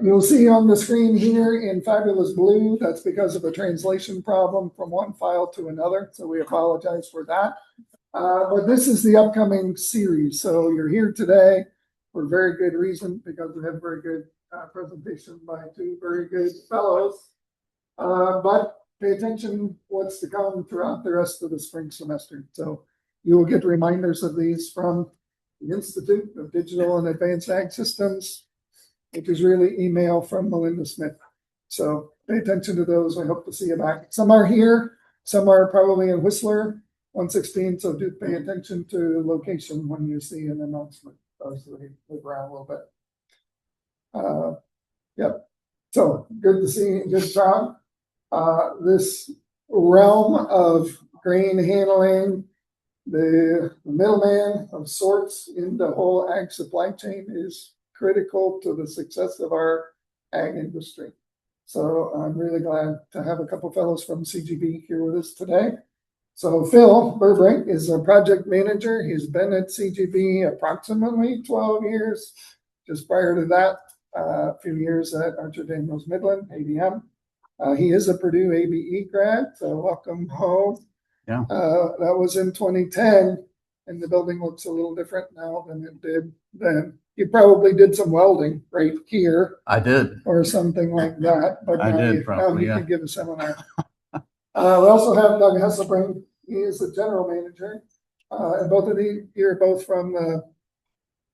You'll see on the screen here in fabulous blue, that's because of a translation problem from one file to another, so we apologize for that. But this is the upcoming series, so you're here today for a very good reason, because we have a very good presentation by two very good fellows. But pay attention what's to come throughout the rest of the spring semester. So you will get reminders of these from the Institute of Digital and Advanced Ag Systems, which is really email from Melinda Smith. So pay attention to those. I hope to see you back. Some are here, some are probably in Whistler 116. So do pay attention to location when you see an announcement. So they move around a little bit. Yep. So good to see you, good crowd. This realm of grain handling, the middleman of sorts in the whole ag supply chain is critical to the success of our ag industry. So I'm really glad to have a couple fellows from CGB here with us today. So Phil Burbrink is a project manager. He's been at CGB approximately 12 years. Just prior to that, a few years at Archer Daniels Midland, ABM. He is a Purdue ABE grad, so welcome home. Yeah. That was in 2010, and the building looks a little different now than it did then. You probably did some welding right here. I did. Or something like that. But I did, probably, yeah. Can give a seminar. We also have Doug Hasselbring. He is the general manager. And both of you are both from the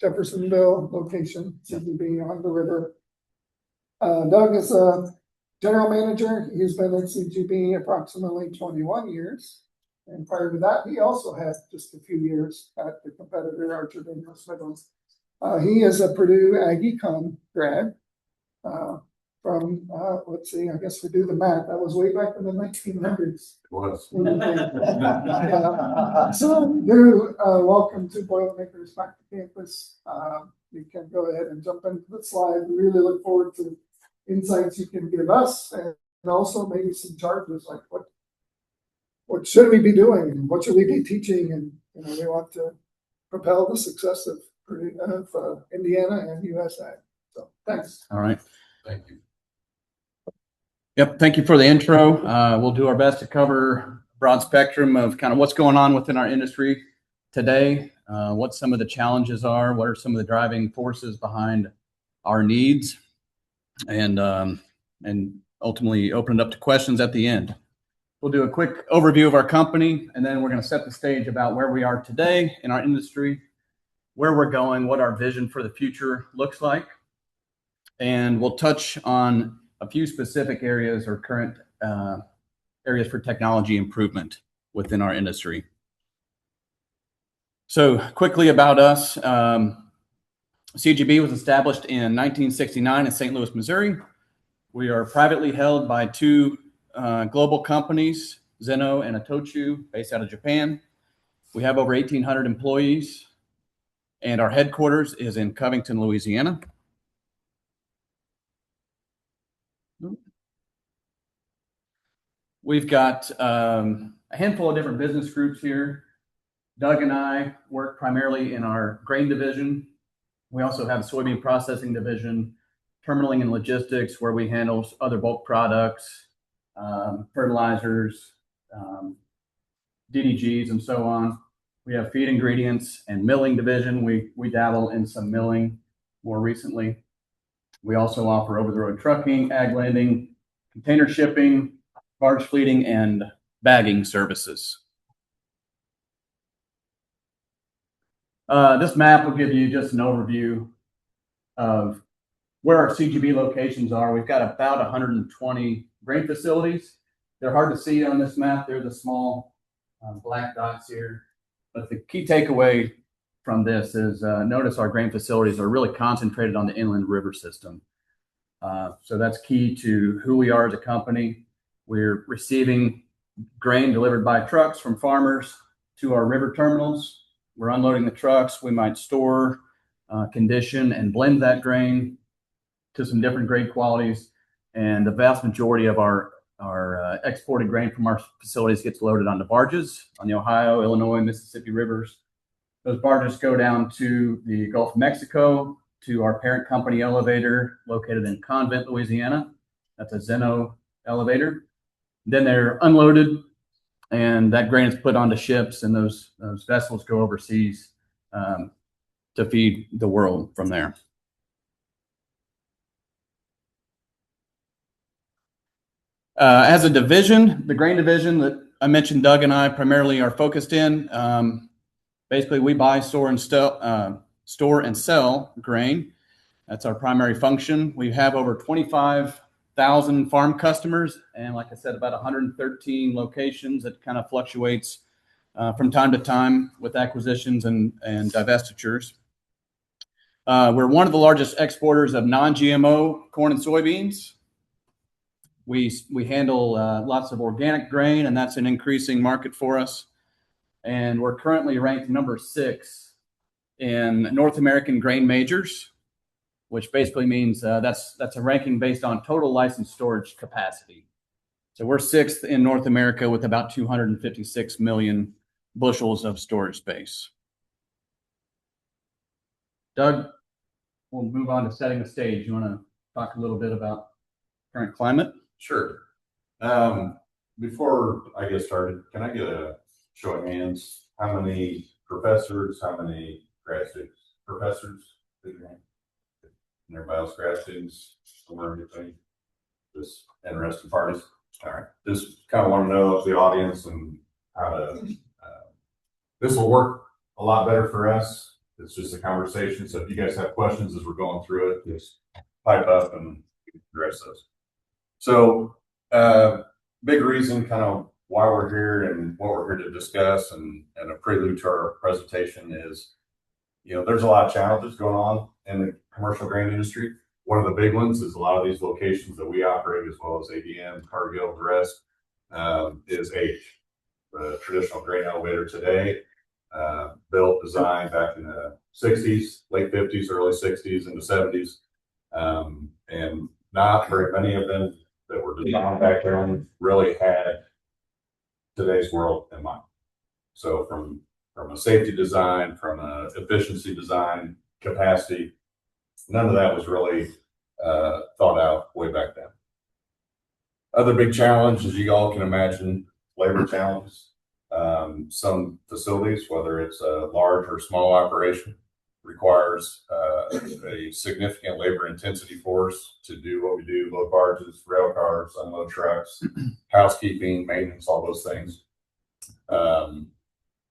Jeffersonville location, CGB on the river. Doug is a general manager. He's been at CGB approximately 21 years. And prior to that, he also had just a few years at the competitor Archer Daniels Midland. He is a Purdue Ag Econ grad from, let's see, I guess we do the math. That was way back in the 1900s. It was. So do welcome to Boilermakers back to campus. You can go ahead and jump into the slide. We really look forward to insights you can give us, and also maybe some charges like what should we be doing and what should we be teaching, and we want to propel the success of Indiana and USA. So thanks. All right. Thank you. Yep. Thank you for the intro. We'll do our best to cover a broad spectrum of kind of what's going on within our industry today, what some of the challenges are, what are some of the driving forces behind our needs, and ultimately open it up to questions at the end. We'll do a quick overview of our company, and then we're going to set the stage about where we are today in our industry, where we're going, what our vision for the future looks like. And we'll touch on a few specific areas or current areas for technology improvement within our industry. So quickly about us, CGB was established in 1969 in St. Louis, Missouri. We are privately held by two global companies, Zeno and Itochu, based out of Japan. We have over 1,800 employees, and our headquarters is in Covington, Louisiana. We've got a handful of different business groups here. Doug and I work primarily in our grain division. We also have a soybean processing division, terminaling and logistics, where we handle other bulk products, fertilizers, DDGs, and so on. We have feed ingredients and milling division. We dabble in some milling more recently. We also offer over-the-road trucking, ag landing, container shipping, barge fleeting, and bagging services. This map will give you just an overview of where our CGB locations are. We've got about 120 grain facilities. They're hard to see on this map. They're the small black dots here. But the key takeaway from this is notice our grain facilities are really concentrated on the inland river system. So that's key to who we are as a company. We're receiving grain delivered by trucks from farmers to our river terminals. We're unloading the trucks. We might store, condition, and blend that grain to some different grade qualities. And the vast majority of our exported grain from our facilities gets loaded onto barges on the Ohio, Illinois, Mississippi rivers. Those barges go down to the Gulf of Mexico, to our parent company elevator located in Convent, Louisiana. That's a Zeno elevator. Then they're unloaded, and that grain is put onto ships, and those vessels go overseas to feed the world from there. As a division, the grain division that I mentioned Doug and I primarily are focused in, basically we buy, store and sell grain. That's our primary function. We have over 25,000 farm customers, and like I said, about 113 locations. That kind of fluctuates from time to time with acquisitions and divestitures. We're one of the largest exporters of non-GMO corn and soybeans. We handle lots of organic grain, and that's an increasing market for us. And we're currently ranked number 6 in North American grain majors, which basically means that's a ranking based on total licensed storage capacity. So we're 6th in North America with about 256 million bushels of storage space. Doug, we'll move on to setting the stage. You want to talk a little bit about current climate? Sure. Before I get started, can I get a show of hands? How many professors, how many grad students? Professors? And everybody else grad students, somewhere in between, just interested parties. All right, just kind of want to know the audience and how to, this will work a lot better for us. It's just a conversation. So if you guys have questions as we're going through it, just pipe up and address those. So big reason kind of why we're here and what we're here to discuss and a prelude to our presentation is, there's a lot of challenges going on in the commercial grain industry. One of the big ones is a lot of these locations that we operate, as well as ADM, Cargill, the rest, is age. The traditional grain elevator today, built, designed back in the 60s, late 50s, early 60s, into 70s. And not very many of them that were designed back then really had today's world in mind. So from a safety design, from a efficiency design, capacity, none of that was really thought out way back then. Other big challenge, as you all can imagine, labor challenges. Some facilities, whether it's a large or small operation, requires a significant labor intensity for us to do what we do: load barges, rail cars, unload trucks, housekeeping, maintenance, all those things.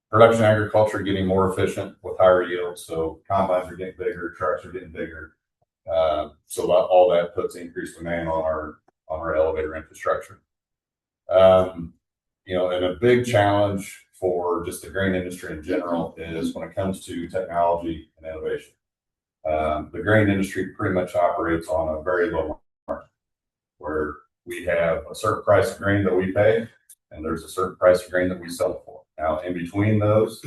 Production agriculture getting more efficient with higher yields, so combines are getting bigger, trucks are getting bigger. So all that puts increased demand on our elevator infrastructure. And a big challenge for just the grain industry in general is when it comes to technology and innovation. The grain industry pretty much operates on a very low margin, where we have a certain price of grain that we pay, and there's a certain price of grain that we sell for. Now, in between those,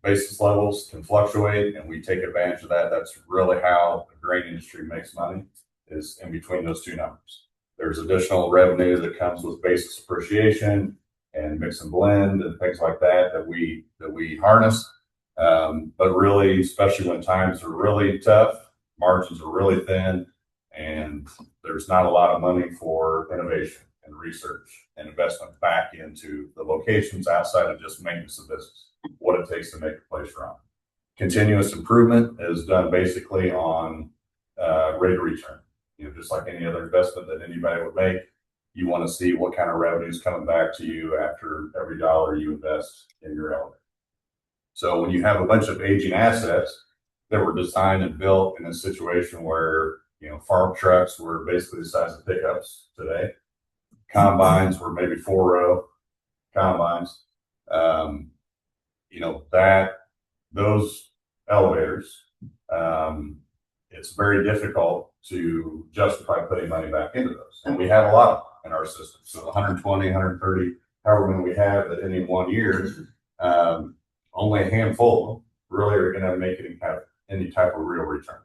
basis levels can fluctuate, and we take advantage of that. That's really how the grain industry makes money, is in between those two numbers. There's additional revenue that comes with basis appreciation and mix and blend and things like that we harness. But really, especially when times are really tough, margins are really thin, and there's not a lot of money for innovation and research and investment back into the locations outside of just maintenance of business, what it takes to make a place run. Continuous improvement is done basically on rate of return. Just like any other investment that anybody would make, you want to see what kind of revenue is coming back to you after every dollar you invest in your elevator. So when you have a bunch of aging assets that were designed and built in a situation where, farm trucks were basically the size of pickups today, combines were maybe 4-row combines, those elevators, it's very difficult to justify putting money back into those. And we have a lot of them in our system. So 120, 130, however many we have at any one year, only a handful of them really are going to make any type of real return.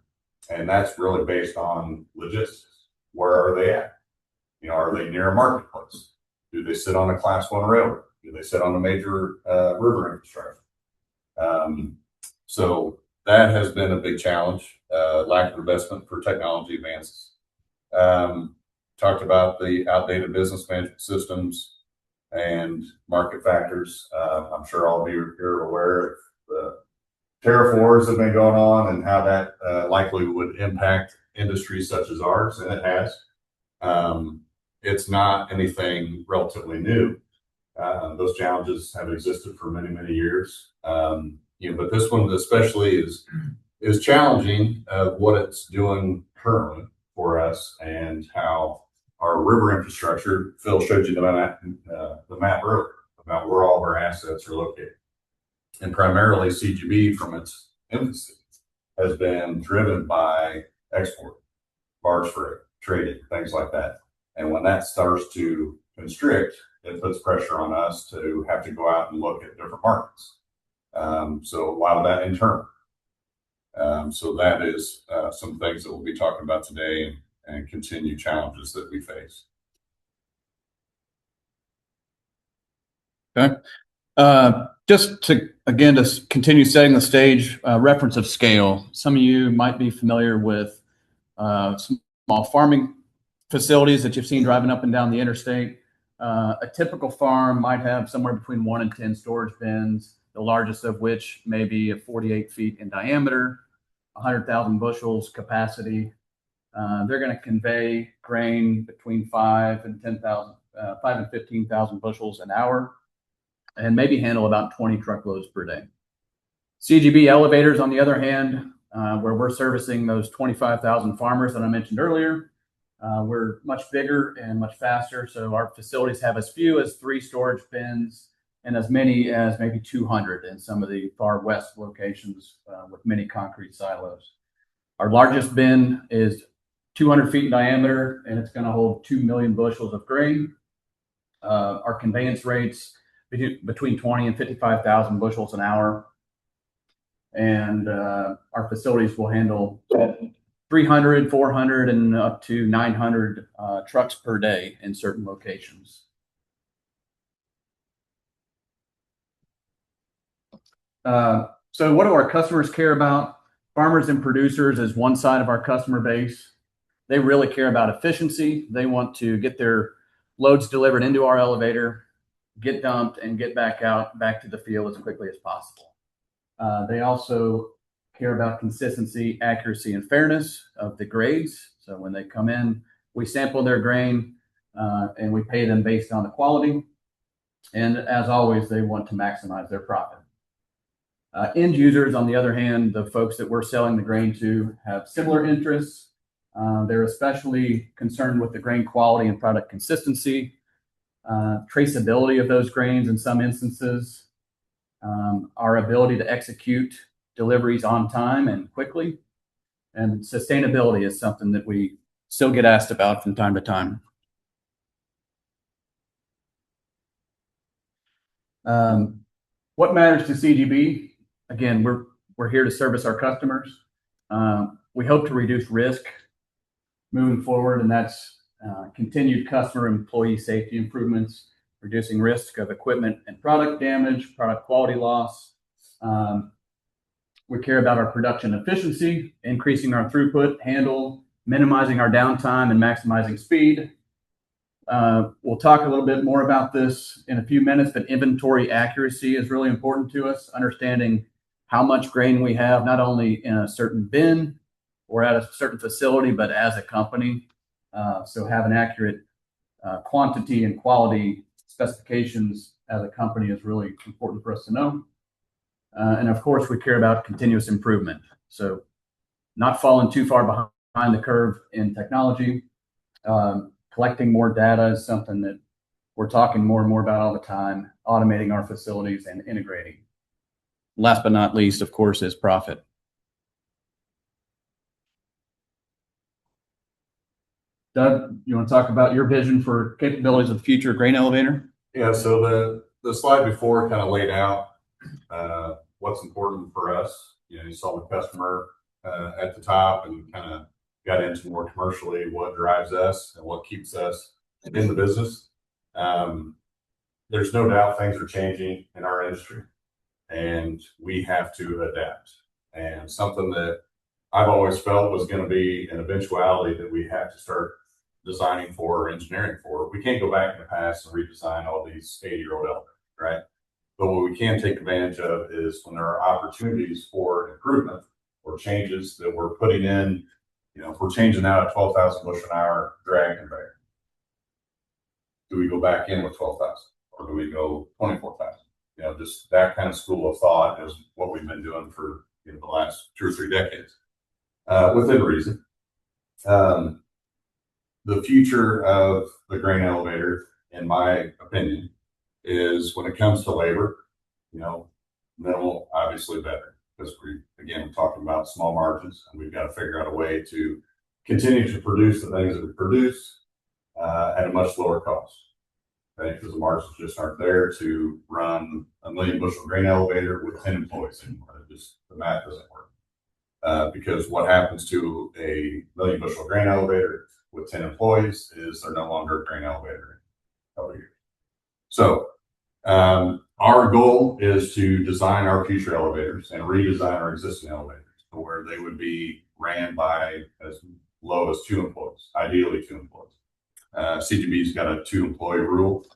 And that's really based on logistics. Where are they at? Are they near a marketplace? Do they sit on a class 1 railroad? Do they sit on a major river infrastructure? So that has been a big challenge, lack of investment for technology advances. Talked about the outdated business management systems and market factors. I'm sure all of you are aware of the tariff wars that have been going on and how that likely would impact industries such as ours, and it has. It's not anything relatively new. Those challenges have existed for many, many years. But this one especially is challenging what it's doing currently for us and how our river infrastructure. Phil showed you the map earlier about where all of our assets are located, and primarily CGB from its infancy has been driven by export, barge freight, trading, things like that. And when that starts to constrict, it puts pressure on us to have to go out and look at different markets. So a lot of that internal. So that is some things that we'll be talking about today and continued challenges that we face. Okay. Just to continue setting the stage, reference of scale. Some of you might be familiar with small farming facilities that you've seen driving up and down the interstate. A typical farm might have somewhere between 1 and 10 storage bins, the largest of which may be 48 feet in diameter, 100,000 bushels capacity. They're going to convey grain between 5 and 15,000 bushels an hour, and maybe handle about 20 truckloads per day. CGB elevators, on the other hand, where we're servicing those 25,000 farmers that I mentioned earlier, we're much bigger and much faster. So our facilities have as few as 3 storage bins and as many as maybe 200 in some of the far west locations with many concrete silos. Our largest bin is 200 feet in diameter, and it's going to hold 2 million bushels of grain. Our conveyance rates between 20 and 55,000 bushels an hour. And our facilities will handle 300, 400, and up to 900 trucks per day in certain locations. So what do our customers care about? Farmers and producers is one side of our customer base. They really care about efficiency. They want to get their loads delivered into our elevator, get dumped, and get back to the field as quickly as possible. They also care about consistency, accuracy, and fairness of the grades. So when they come in, we sample their grain and we pay them based on the quality. And as always, they want to maximize their profit. End users, on the other hand, the folks that we're selling the grain to, have similar interests. They're especially concerned with the grain quality and product consistency, traceability of those grains in some instances, our ability to execute deliveries on time and quickly, and sustainability is something that we still get asked about from time to time. What matters to CGB? Again, we're here to service our customers. We hope to reduce risk moving forward, and that's continued customer employee safety improvements, reducing risk of equipment and product damage, product quality loss. We care about our production efficiency, increasing our throughput, handle, minimizing our downtime, and maximizing speed. We'll talk a little bit more about this in a few minutes, but inventory accuracy is really important to us, understanding how much grain we have, not only in a certain bin or at a certain facility, but as a company. So having accurate quantity and quality specifications as a company is really important for us to know. And of course, we care about continuous improvement. So not falling too far behind the curve in technology. Collecting more data is something that we're talking more and more about all the time, automating our facilities and integrating. Last but not least, of course, is profit. Doug, you want to talk about your vision for capabilities of the future grain elevator? Yeah, so the slide before kind of laid out what's important for us. You saw the customer at the top and kind of got into more commercially what drives us and what keeps us in the business. There's no doubt things are changing in our industry, and we have to adapt. and something that I've always felt was going to be an eventuality that we have to start designing for or engineering for. We can't go back in the past and redesign all these 80-year-old elevators, right? But what we can take advantage of is when there are opportunities for improvement or changes that we're putting in. You know, if we're changing out a 12,000 bushel an hour drag conveyor, do we go back in with 12,000 or do we go 24,000? You know, just that kind of school of thought is what we've been doing for the last 2 or 3 decades, within reason. The future of the grain elevator, in my opinion, is when it comes to labor, you know, minimal, obviously better, because we're talking about small margins, and we've got to figure out a way to continue to produce the things that we produce at a much lower cost. Okay, because the margins just aren't there to run a 1,000,000 bushel grain elevator with 10 employees anymore. The math doesn't work. Because what happens to a 1,000,000 bushel grain elevator with 10 employees is they're no longer a grain elevator over here. So our goal is to design our future elevators and redesign our existing elevators to where they would be ran by as low as 2 employees, ideally 2 employees. CGB's got a 2-employee rule.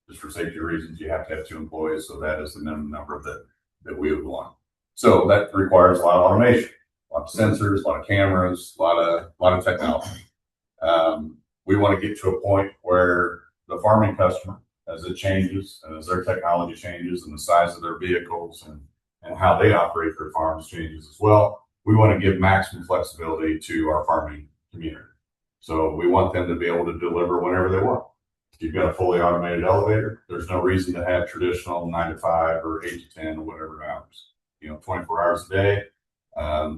Just for safety reasons, you have to have 2 employees, so that is the minimum number that we would want. So that requires a lot of automation, a lot of sensors, a lot of cameras, a lot of technology. We want to get to a point where the farming customer, as it changes and as their technology changes and the size of their vehicles and how they operate their farms changes as well, we want to give maximum flexibility to our farming community. So we want them to be able to deliver whenever they want. If you've got a fully automated elevator, there's no reason to have traditional 9 to 5 or 8 to 10 or whatever hours. 24 hours a day.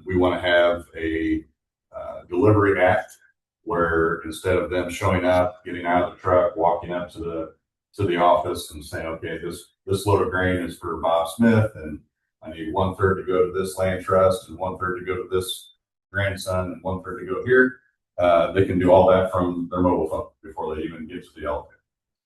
We want to have a delivery act where instead of them showing up, getting out of the truck, walking up to the office and saying, okay, this load of grain is for Bob Smith, and I need 1/3 to go to this land trust and 1/3 to go to this grandson and 1/3 to go here. They can do all that from their mobile phone before they even get to the elevator.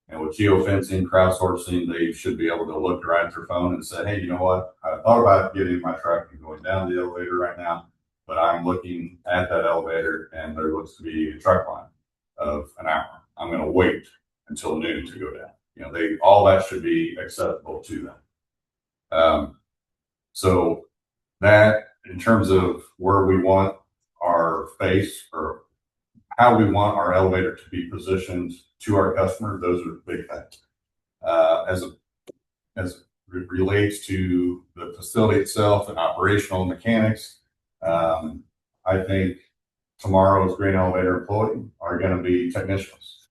And with geofencing, crowdsourcing, they should be able to look right at their phone and say, hey, you know what? I thought about getting in my truck and going down the elevator right now, but I'm looking at that elevator and there looks to be a truck line of an hour. I'm going to wait until noon to go down. All that should be accessible to them. So that, in terms of where we want our face or how we want our elevator to be positioned to our customer, those are big things. As it relates to the facility itself and operational mechanics, I think tomorrow's grain elevator employee are going to be technicians.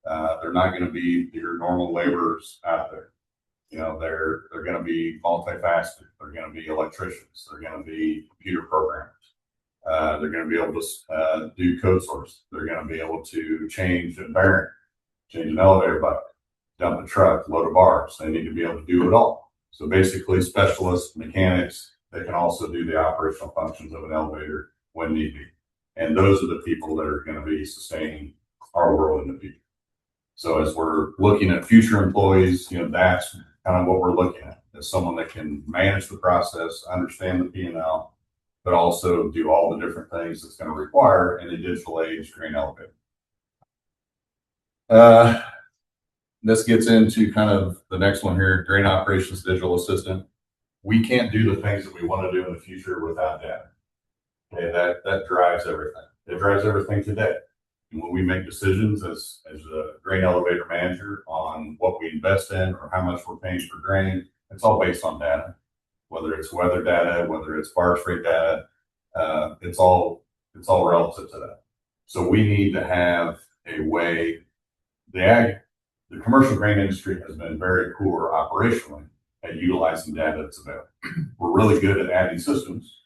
They're not going to be your normal laborers out there. They're going to be multifaceted. They're going to be electricians. They're going to be computer programmers. They're going to be able to do code source. They're going to be able to change a bearing, change an elevator bucket, dump a truck, load of bars. They need to be able to do it all. So basically specialists, mechanics, that can also do the operational functions of an elevator when need be. And those are the people that are going to be sustaining our world in the future. So as we're looking at future employees, that's kind of what we're looking at, as someone that can manage the process, understand the P&L, but also do all the different things that's going to require in a digital age grain elevator. This gets into kind of the next one here, grain operations digital assistant. We can't do the things that we want to do in the future without data. Okay, that drives everything. It drives everything today. And when we make decisions as a grain elevator manager on what we invest in or how much we're paying for grain, it's all based on data. Whether it's weather data, whether it's barge freight data, it's all relative to that. So we need to have a way. The commercial grain industry has been very poor operationally at utilizing data that's available. We're really good at adding systems.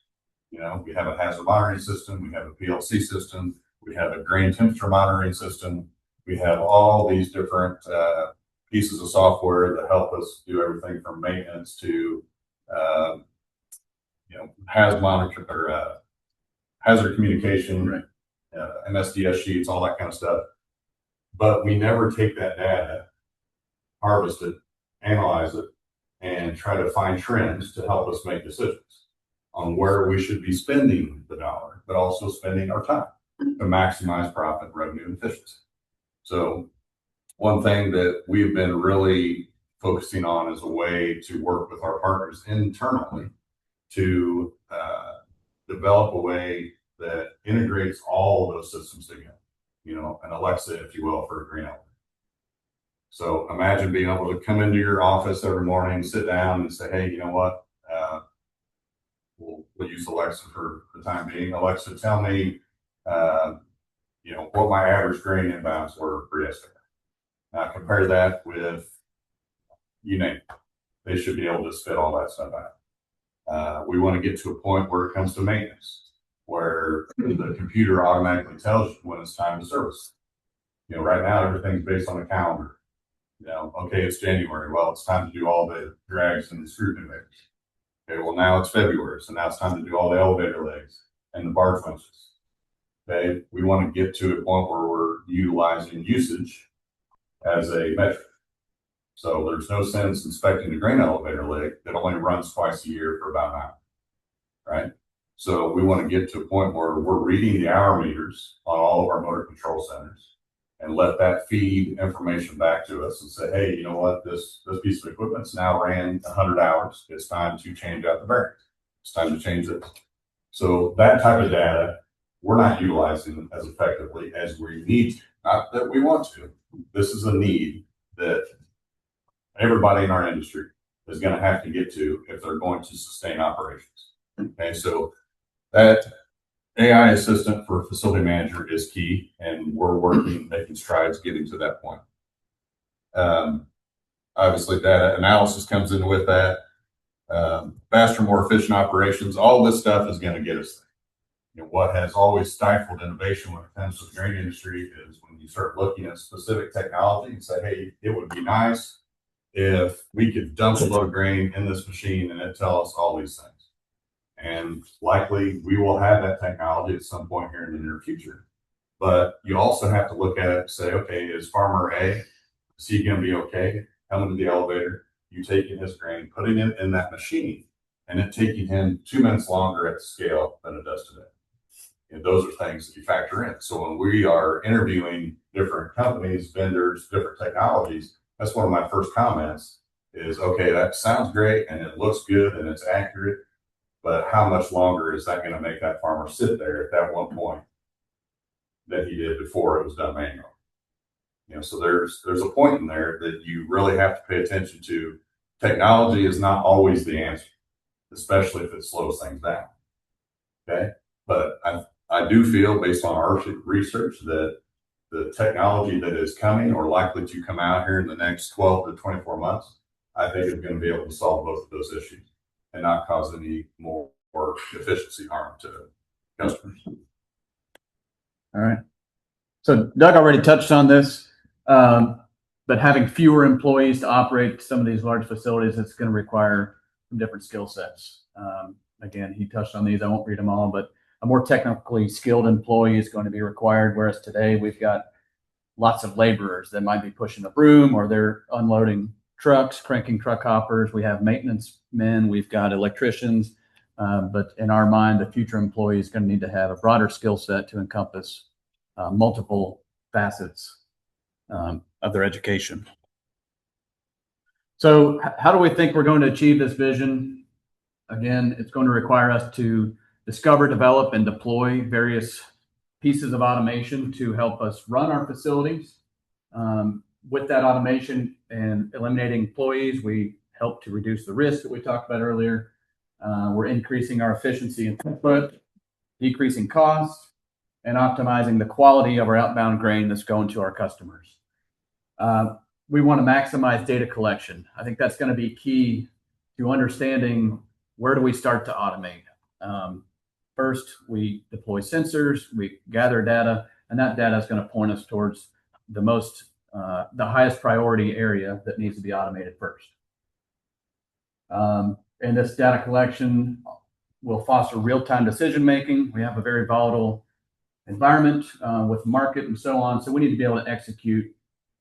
We have a hazard monitoring system, we have a PLC system, we have a grain temperature monitoring system. We have all these different pieces of software that help us do everything from maintenance to hazard monitor or hazard communication, right. MSDS sheets, all that kind of stuff. But we never take that data, harvest it, analyze it, and try to find trends to help us make decisions on where we should be spending the dollar, but also spending our time to maximize profit, revenue, and efficiency. So one thing that we've been really focusing on is a way to work with our partners internally to develop a way that integrates all of those systems together, an Alexa, if you will, for a green elevator. So imagine being able to come into your office every morning, sit down and say, hey, you know what? We'll use Alexa for the time being. Alexa, tell me, what my average grain inbounds were for yesterday. Compare that with, you name it. They should be able to spit all that stuff out. We want to get to a point where it comes to maintenance, where the computer automatically tells you when it's time to service. Right now everything's based on a calendar. Okay, it's January. Well, it's time to do all the drags and the screw conveyors. Okay, well, now it's February, so now it's time to do all the elevator legs and the barge winches. Okay, we want to get to a point where we're utilizing usage as a metric. So there's no sense inspecting the grain elevator leg that only runs twice a year for about an hour, right? So we want to get to a point where we're reading the hour meters on all of our motor control centers and let that feed information back to us and say, hey, you know what, this piece of equipment's now ran 100 hours. It's time to change out the bearings. It's time to change this. So that type of data, we're not utilizing as effectively as we need to. Not that we want to. This is a need that everybody in our industry is going to have to get to if they're going to sustain operations. Okay, so that AI assistant for facility manager is key, and we're working, making strides getting to that point. Obviously, data analysis comes in with that. Faster, more efficient operations. All this stuff is going to get us there. What has always stifled innovation when it comes to the grain industry is when you start looking at specific technology and say, hey, it would be nice if we could dump a load of grain in this machine and it tell us all these things. And likely we will have that technology at some point here in the near future. But you also have to look at it and say, okay, is farmer A, is he going to be okay coming to the elevator, you taking his grain, putting it in that machine, and it taking him 2 minutes longer at the scale than it does today? And those are things that you factor in. So when we are interviewing different companies, vendors, different technologies, that's one of my first comments is, okay, that sounds great and it looks good and it's accurate, but how much longer is that going to make that farmer sit there at that one point that he did before it was done manually? So there's a point in there that you really have to pay attention to. Technology is not always the answer, especially if it slows things down. Okay, but I do feel, based on our research, that the technology that is coming or likely to come out here in the next 12 to 24 months, I think is going to be able to solve both of those issues and not cause any more efficiency harm to customers. All right. So Doug already touched on this, but having fewer employees to operate some of these large facilities, it's going to require some different skill sets. Again, he touched on these. I won't read them all, but a more technically skilled employee is going to be required, whereas today we've got lots of laborers that might be pushing a broom or they're unloading trucks, cranking truck hoppers. We have maintenance men, we've got electricians, but in our mind, the future employee is going to need to have a broader skill set to encompass multiple facets of their education. So how do we think we're going to achieve this vision? Again, it's going to require us to discover, develop, and deploy various pieces of automation to help us run our facilities. With that automation and eliminating employees, we help to reduce the risk that we talked about earlier. We're increasing our efficiency and throughput, decreasing costs, and optimizing the quality of our outbound grain that's going to our customers. We want to maximize data collection. I think that's going to be key to understanding where do we start to automate. First, we deploy sensors, we gather data, and that data is going to point us towards the highest priority area that needs to be automated first. And this data collection will foster real-time decision-making. We have a very volatile environment with market and so on, so we need to be able to execute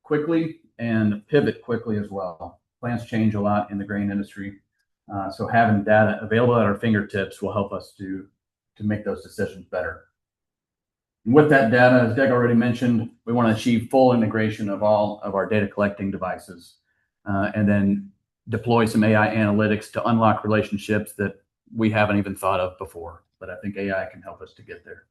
quickly and pivot quickly as well. Plans change a lot in the grain industry. So having data available at our fingertips will help us to make those decisions better. And with that data, as Doug already mentioned, we want to achieve full integration of all of our data collecting devices, and then deploy some AI analytics to unlock relationships that we haven't even thought of before. But I think AI can help us to get there.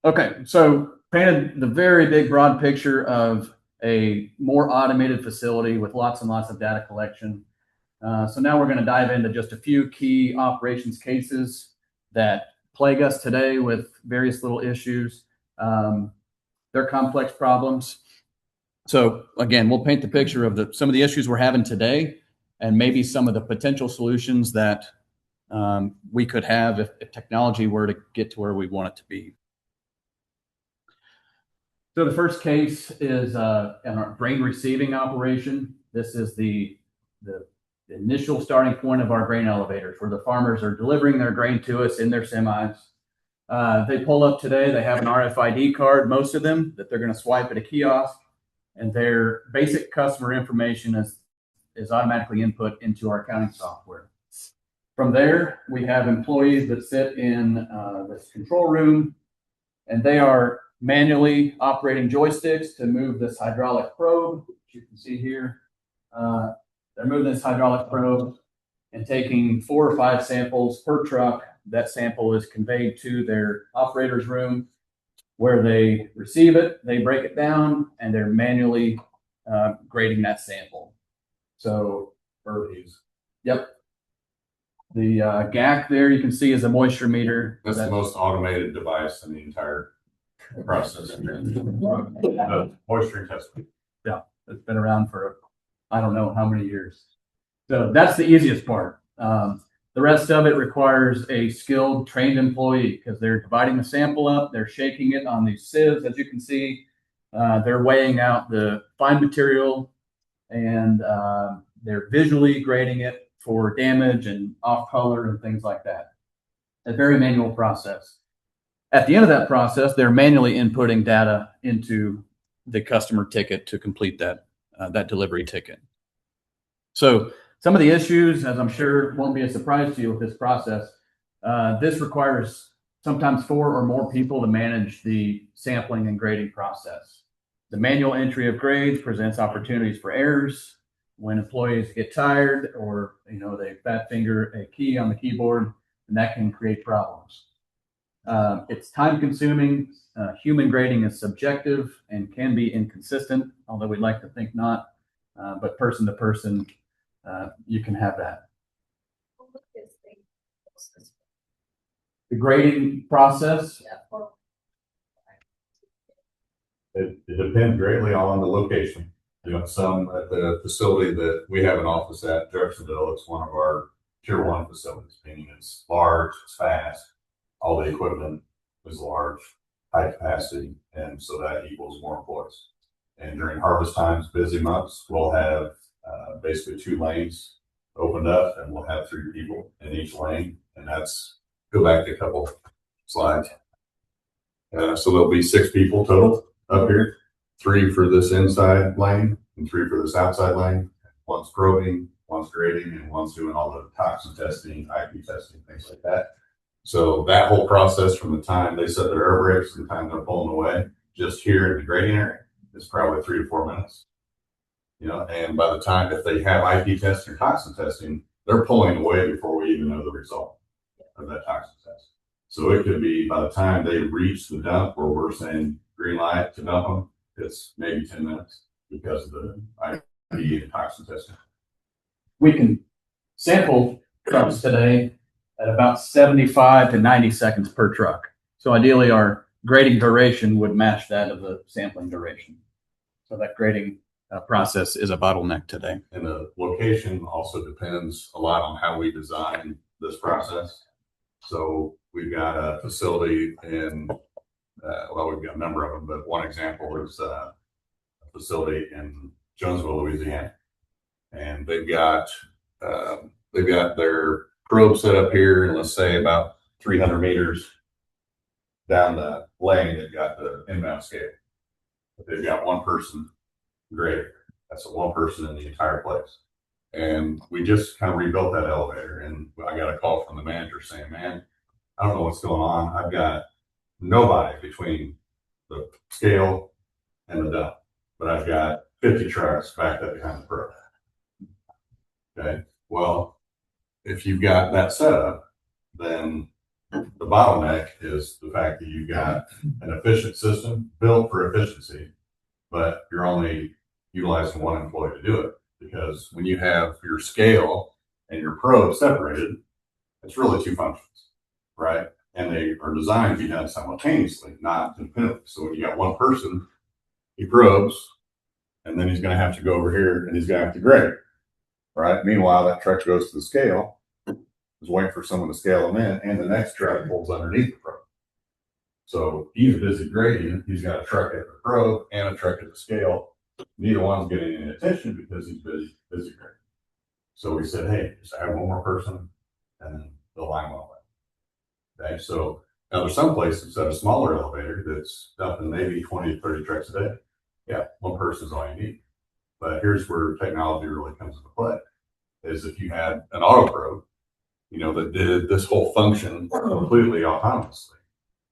Okay, so painted the very big broad picture of a more automated facility with lots and lots of data collection. So now we're going to dive into just a few key operations cases that plague us today with various little issues. They're complex problems. So again, we'll paint the picture of some of the issues we're having today and maybe some of the potential solutions that we could have if technology were to get to where we want it to be. So the first case is in our grain receiving operation. This is the initial starting point of our grain elevators, where the farmers are delivering their grain to us in their semis. They pull up today, they have an RFID card, most of them, that they're going to swipe at a kiosk, and their basic customer information is automatically input into our accounting software. From there, we have employees that sit in this control room, and they are manually operating joysticks to move this hydraulic probe, which you can see here. They're moving this hydraulic probe and taking 4 or 5 samples per truck. That sample is conveyed to their operator's room, where they receive it, they break it down, and they're manually grading that sample. So, yep. The GAC there you can see is a moisture meter. That's the most automated device in the entire process. Moisture testing. Yeah, it's been around for I don't know how many years. So that's the easiest part. The rest of it requires a skilled, trained employee, because they're dividing the sample up, they're shaking it on these sieves, as you can see. They're weighing out the fine material, and they're visually grading it for damage and off color and things like that. A very manual process. At the end of that process, they're manually inputting data into the customer ticket to complete that delivery ticket. So some of the issues, as I'm sure won't be a surprise to you with this process, this requires sometimes 4 or more people to manage the sampling and grading process. The manual entry of grades presents opportunities for errors. When employees get tired, or they fat finger a key on the keyboard, and that can create problems. It's time consuming. Human grading is subjective and can be inconsistent, although we'd like to think not. But person to person, you can have that. The grading process. It depends greatly on the location. Some at the facility that we have an office at, Jeffersonville, it's one of our tier 1 facilities, meaning it's large, it's fast, all the equipment is large, high capacity, and so that equals more employees. And during harvest times, busy months, we'll have basically 2 lanes opened up, and we'll have 3 people in each lane. And go back to a couple slides. So there'll be 6 people total up here, 3 for this inside lane and 3 for this outside lane. One's probing, one's grading, and one's doing all the toxin testing, IP testing, things like that. So that whole process, from the time they set their air brakes to the time they're pulling away, just here in the grading area, is probably 3 to 4 minutes. And by the time, if they have IP testing or toxin testing, they're pulling away before we even know the result of that toxin test. So it could be, by the time they reach the dump where we're saying green light to dump them, it's maybe 10 minutes because of the IP and toxin testing. We can sample trucks today at about 75 to 90 seconds per truck. So ideally, our grading duration would match that of the sampling duration. So that grading process is a bottleneck today. And the location also depends a lot on how we design this process. So we've got a facility in, we've got a number of them, but one example is a facility in Jonesville, Louisiana. And they've got their probe set up here, and let's say about 300 meters down the lane, they've got the inbound scale. But they've got 1 person grader. That's one person in the entire place. And we just kind of rebuilt that elevator, and I got a call from the manager saying, man, I don't know what's going on. I've got nobody between the scale and the dump, but I've got 50 trucks backed up behind the pro. Okay. Well, if you've got that setup, then the bottleneck is the fact that you've got an efficient system built for efficiency, but you're only utilizing one employee to do it. Because when you have your scale and your probe separated, it's really two functions, right? And they are designed to be done simultaneously, not independently. So when you got one person, he probes, and then he's going to have to go over here and he's going to have to grade, right? Meanwhile, that truck goes to the scale, is waiting for someone to scale him in, and the next truck pulls underneath the probe. So he's busy grading. He's got a truck at the probe and a truck at the scale. Neither one's getting any attention because he's busy grading. So we said, hey, just add one more person, and then the line went away. Okay, so now there's some places that a smaller elevator that's dumping maybe 20 to 30 trucks a day. Yeah, one person is all you need. But here's where technology really comes into play, is if you had an auto probe, that did this whole function completely autonomously,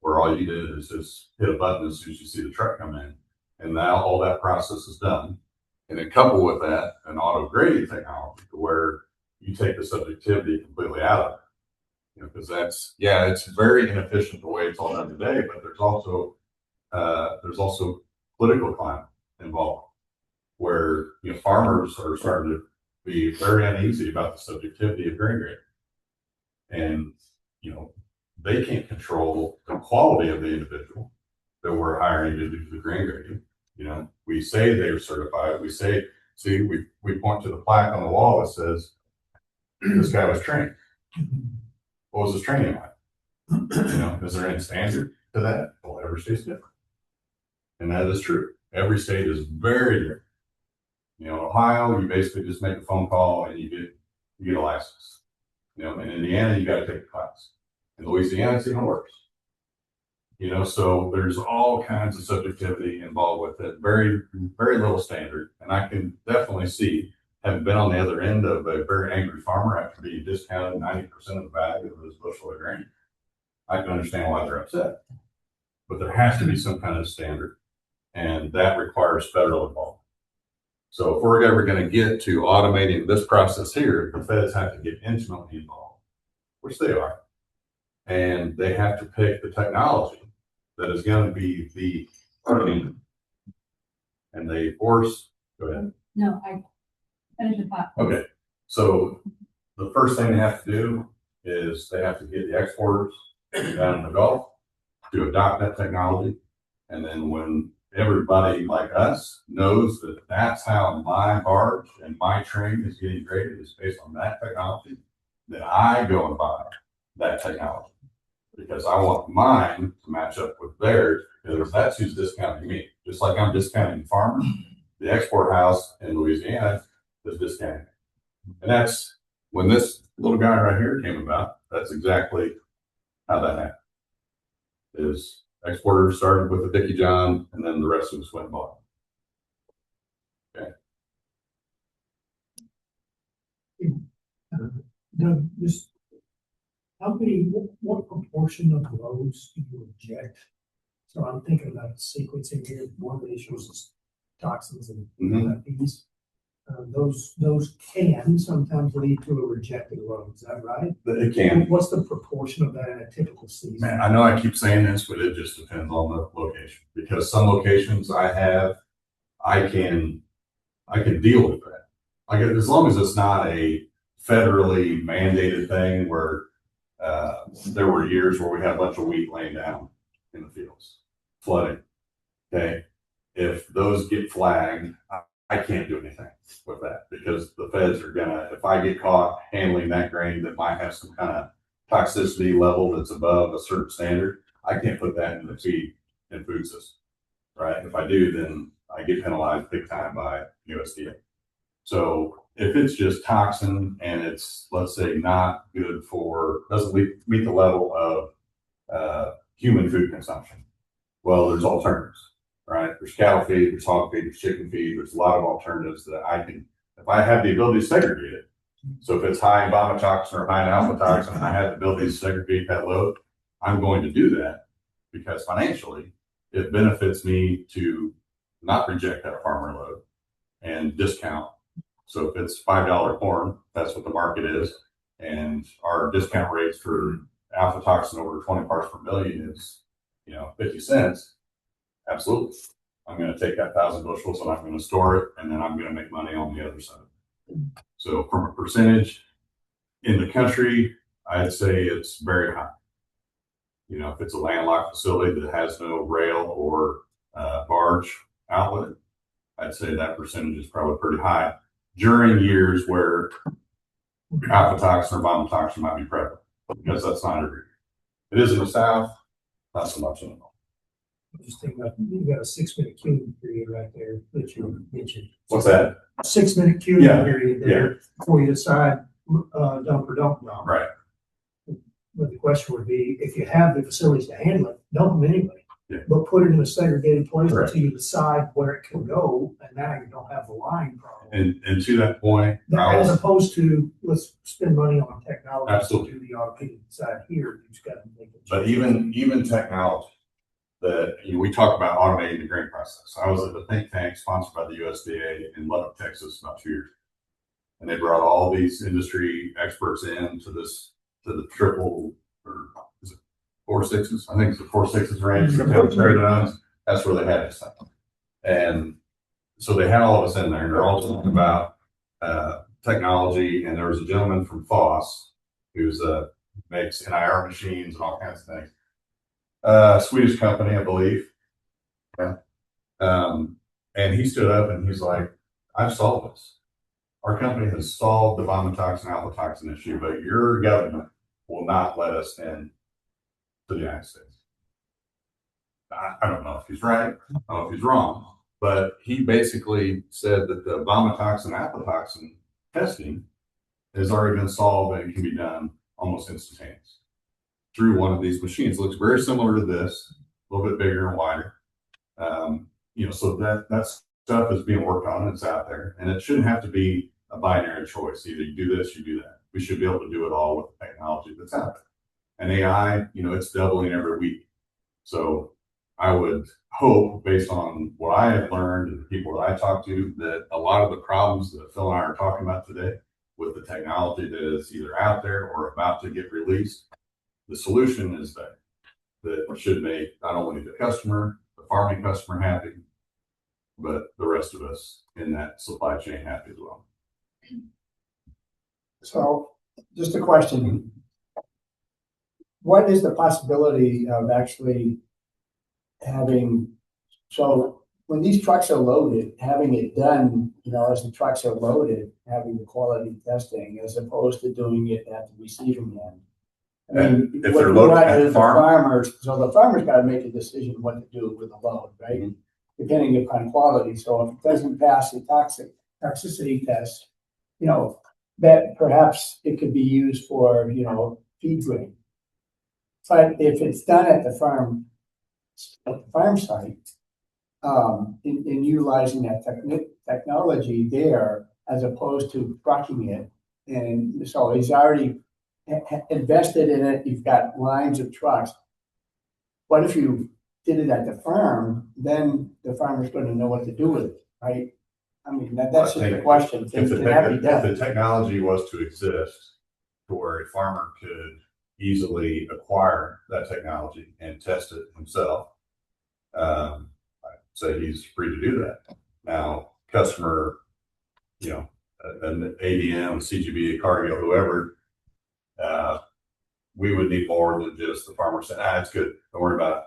where all you did is just hit a button as soon as you see the truck come in, and now all that process is done. And then couple with that an auto grading technology where you take the subjectivity completely out of it. Because it's very inefficient the way it's all done today, but there's also political climate involved where farmers are starting to be very uneasy about the subjectivity of grain grading. And they can't control the quality of the individual that we're hiring to do the grain grading. We say they're certified. We say, we point to the plaque on the wall that says this guy was trained. What was his training like? Is there any standard to that? Well, every state's different. And that is true. Every state is very different. In Ohio, you basically just make a phone call and you get a license. In Indiana, you got to take a class. In Louisiana, it's even worse. So there's all kinds of subjectivity involved with it. Very, very little standard. And I can definitely see, having been on the other end of a very angry farmer after being discounted 90% of the value of his bushel of grain, I can understand why they're upset. But there has to be some kind of standard, and that requires federal involvement. So if we're ever going to get to automating this process here, the feds have to get intimately involved, which they are. And they have to pick the technology that is going to be the learning. And they force, go ahead. No, I finished the thought. Okay. So the first thing they have to do is they have to get the exporters down in the Gulf to adopt that technology. And then when everybody like us knows that that's how my barge and my train is getting graded is based on that technology, then I go and buy that technology because I want mine to match up with theirs, because that's who's discounting me. Just like I'm discounting the farmer, the export house in Louisiana is discounting me. And that's when this little guy right here came about. That's exactly how that happened. Is exporters started with the Dickie John, and then the rest of us went and bought. Okay. Doug, just what proportion of loads do you reject? So I'm thinking about sequencing here. One of the issues is toxins and bees. Those can sometimes lead to a rejected load. Is that right? It can. What's the proportion of that in a typical season? Man, I know I keep saying this, but it just depends on the location. Because some locations I can deal with that. Like as long as it's not a federally mandated thing where there were years where we had a bunch of wheat laying down in the fields, flooding. Okay, if those get flagged, I can't do anything with that because the feds are gonna, if I get caught handling that grain that might have some kind of toxicity level that's above a certain standard, I can't put that in the feed and food system, right? If I do, then I get penalized big time by USDA. So if it's just toxin and it's, let's say, not good for, doesn't meet the level of human food consumption, well, there's alternatives. right? There's cattle feed, there's hog feed, there's chicken feed. There's a lot of alternatives that I can, if I have the ability to segregate it. So if it's high in vomitoxin or high in alpha toxin, and I have the ability to segregate that load, I'm going to do that because financially it benefits me to not reject that farmer load and discount. So if it's $5 corn, that's what the market is. And our discount rates for alpha toxin over 20 parts per million is, 50 cents. Absolutely. I'm going to take that 1,000 bushels and I'm going to store it, and then I'm going to make money on the other side. So from a percentage in the country, I'd say it's very high. If it's a landlocked facility that has no rail or barge outlet, I'd say that percentage is probably pretty high during years where alpha toxin or vomitoxin might be prevalent, because that's not every year. It is in the South, not so much in the North. Just think about, you've got a 6-minute queuing period right there that you mentioned. What's that? 6-minute queuing Yeah. period there before you decide dump or don't dump. Right. But the question would be, if you have the facilities to handle it, dump them anyway. Yeah. But put it in a segregated place Correct. until you decide where it can go, and now you don't have the line problem. And to that point, As opposed to, let's spend money on technology. Absolutely. To do the automated side here, you just got to make it. but even technology that we talk about automating the grain process. I was at the think tank sponsored by the USDA in Lubbock, Texas, about 2 years, and they brought all these industry experts in to the triple, or is it 4 6s? I think it's the 4 6s range. That's where they had this thing, and so they had all of us in there, and they're all talking about technology. And there was a gentleman from Foss who's makes NIR machines and all kinds of things. Swedish company, I believe. Yeah. And he stood up and he's like, I've solved this. Our company has solved the vomitoxin, alpha toxin issue, but your government will not let us in to the United States. I don't know if he's right. I don't know if he's wrong, but he basically said that the vomitoxin, alpha toxin testing has already been solved and it can be done almost instantaneously through one of these machines. It looks very similar to this, a little bit bigger and wider. So that stuff is being worked on and it's out there, and it shouldn't have to be a binary choice. Either you do this, you do that. We should be able to do it all with the technology that's out there. And AI, it's doubling every week. So I would hope, based on what I have learned and the people that I talk to, that a lot of the problems that Phil and I are talking about today with the technology that is either out there or about to get released, the solution is that should make not only the customer, the farming customer happy, but the rest of us in that supply chain happy as well. So just a question. What is the possibility of actually having, so when these trucks are loaded, having it done, as the trucks are loaded, having the quality testing as opposed to doing it at the receiving end? And if they're loaded at the farm, so the farmer's got to make a decision what to do with the load, right? Mm-hmm. Depending upon quality. So if it doesn't pass the toxicity test, that perhaps it could be used for, feed grain. But if it's done at the farm site, in utilizing that technology there, as opposed to trucking it, and so he's already invested in it, you've got lines of trucks. What if you did it at the farm? Then the farmer's going to know what to do with it, right? I mean, that's just a question. If the technology was to exist to where a farmer could easily acquire that technology and test it himself, I'd say he's free to do that. Now, customer, an ADM, CGB, a Cargill, whoever, we would need more than just the farmer saying, it's good, don't worry about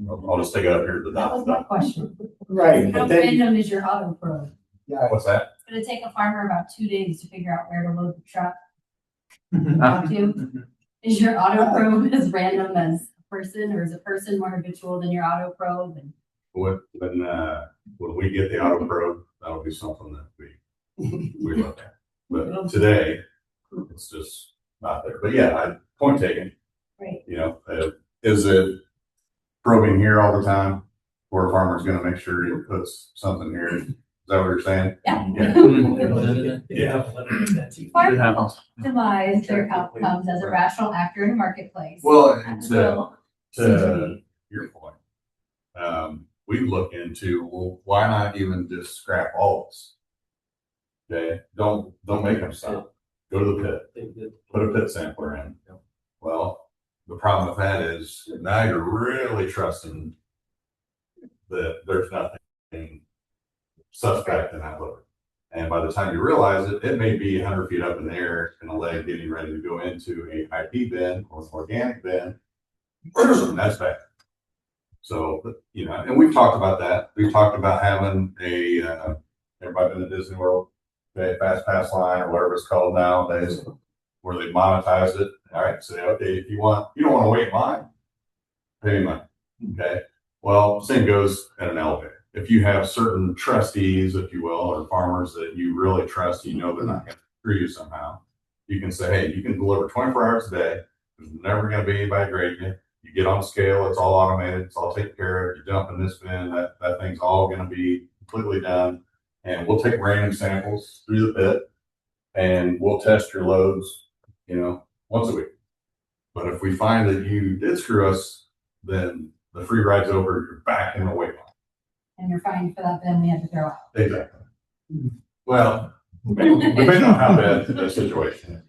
it. I'll just take it up here to the That was my question. Right. How random is your auto probe? Yeah. What's that? It's going to take a farmer about 2 days to figure out where to load the truck. Up to. Is your auto probe as random as a person, or is a person more habitual than your auto probe? And When we get the auto probe, that'll be something that we look at. But today, it's just not there. But yeah, point taken. Right. Is it probing here all the time? Or a farmer's gonna make sure he puts something here. Is that what you're saying? Yeah. Yeah. Farmers optimize their outcomes as a rational actor in a marketplace. Well, Will to your point, we look into, well, why not even just scrap all of this? Okay, don't make them stop. Go to the pit, put a pit sampler in. Well, the problem with that is now you're really trusting that there's nothing suspect in that liver. And by the time you realize it, it may be 100 feet up in the air in a leg getting ready to go into a IP bin or an organic bin. And that's bad. So, you know, and we've talked about that. We've talked about having everybody been to Disney World, okay, fast pass line or whatever it's called nowadays, where they monetize it. All right, say, okay, if you don't want to wait in line, pay me money. Okay. Well, same goes at an elevator. If you have certain trustees, if you will, or farmers that you really trust, you know they're not going to screw you somehow, you can say, hey, you can deliver 24 hours a day. There's never going to be anybody grading you. You get on scale, it's all automated, it's all taken care of. You dump in this bin, that thing's all going to be completely done. And we'll take random samples through the pit and we'll test your loads, you know, once a week. But if we find that you did screw us, then the free ride's over, you're back in the wait line. And you're fined for that bin we had to throw out. Exactly. Well, depending on how bad the situation is.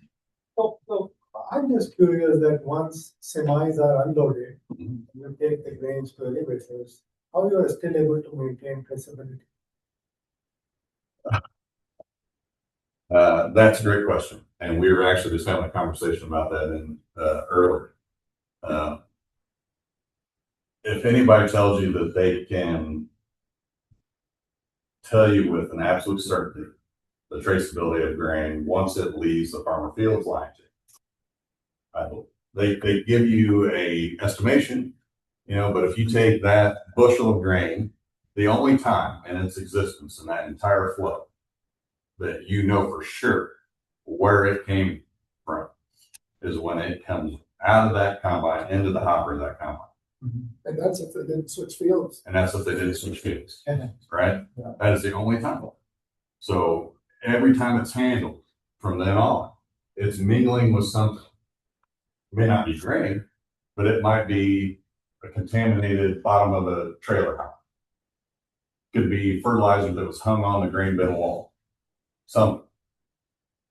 So I'm just curious that once semis are unloaded, you take the grains to elevators, how you are still able to maintain traceability? That's a great question. And we were actually just having a conversation about that earlier. If anybody tells you that they can tell you with an absolute certainty the traceability of grain once it leaves the farmer field's line, they give you a estimation, you know, but if you take that bushel of grain, the only time in its existence in that entire flow that you know for sure where it came from is when it comes out of that combine into the hopper of that combine. And that's if they didn't switch fields. And that's if they didn't switch fields, right? Yeah. That is the only time. So every time it's handled from then on, it's mingling with something. It may not be grain, but it might be a contaminated bottom of a trailer house. Could be fertilizer that was hung on the grain bin wall. Something.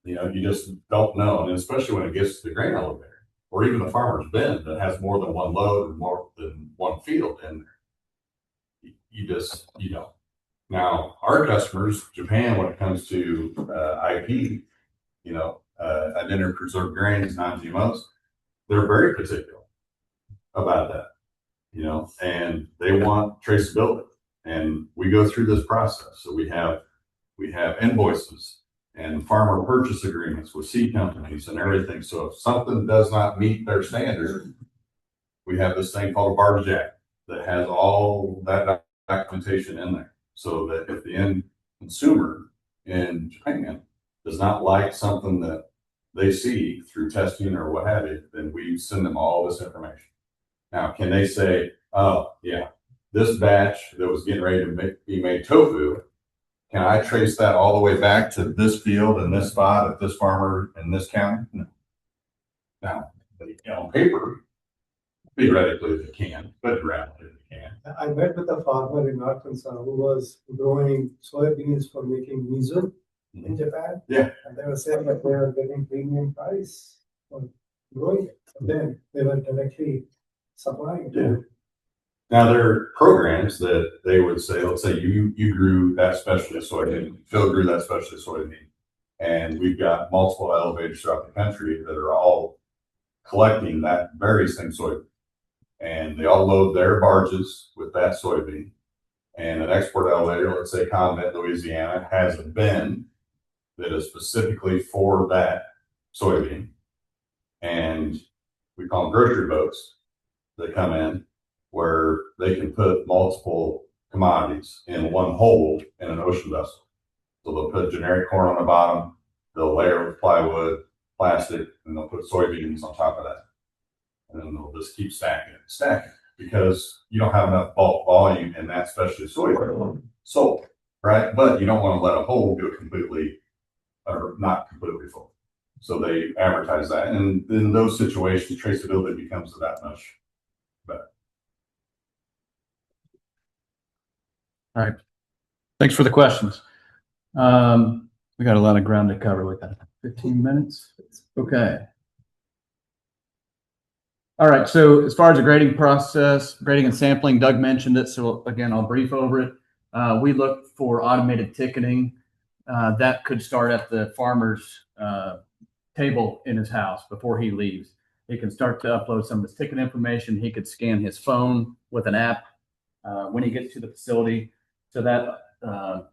You know, you just don't know. And especially when it gets to the grain elevator or even the farmer's bin that has more than one load and more than one field in there. You know. Now, our customers, Japan, when it comes to IP, you know, identity preserved grains, non-GMOs, they're very particular about that, you know, and they want traceability. And we go through this process. So we have invoices and farmer purchase agreements with seed companies and everything. So if something does not meet their standard, we have this thing called a barge jack that has all that documentation in there. So that if the end consumer in Japan does not like something that they see through testing or what have you, then we send them all this information. Now, can they say, oh, yeah, this batch that was getting ready to be made tofu, can I trace that all the way back to this field and this spot at this farmer in this county? No. Now, on paper, theoretically they can, but reality they can't. I met with a farmer in Arkansas who was growing soybeans for making miso in Japan. Yeah. And they were saying that they were getting premium price for growing it. And then they were directly supplying it. Yeah. Now there are programs that they would say, let's say you grew that specialty soybean, Phil grew that specialty soybean, and we've got multiple elevators throughout the country that are all collecting that very same soybean. And they all load their barges with that soybean. And an export elevator, let's say Convent, Louisiana, has a bin that is specifically for that soybean. And we call them grocery boats that come in where they can put multiple commodities in one hold in an ocean vessel. So they'll put generic corn on the bottom, they'll layer with plywood, plastic, and they'll put soybeans on top of that. And then they'll just keep stacking it. because you don't have enough bulk volume in that specialty soil. So, right, but you don't want to let a hole go completely or not completely full. So they advertise that, and in those situations, traceability becomes that much better. All right. Thanks for the questions. We got a lot of ground to cover with that. 15 minutes. Okay. All right. So as far as the grading process, grading and sampling, Doug mentioned it. So again, I'll brief over it. We look for automated ticketing. That could start at the farmer's table in his house before he leaves. He can start to upload some of his ticket information. He could scan his phone with an app when he gets to the facility, so that a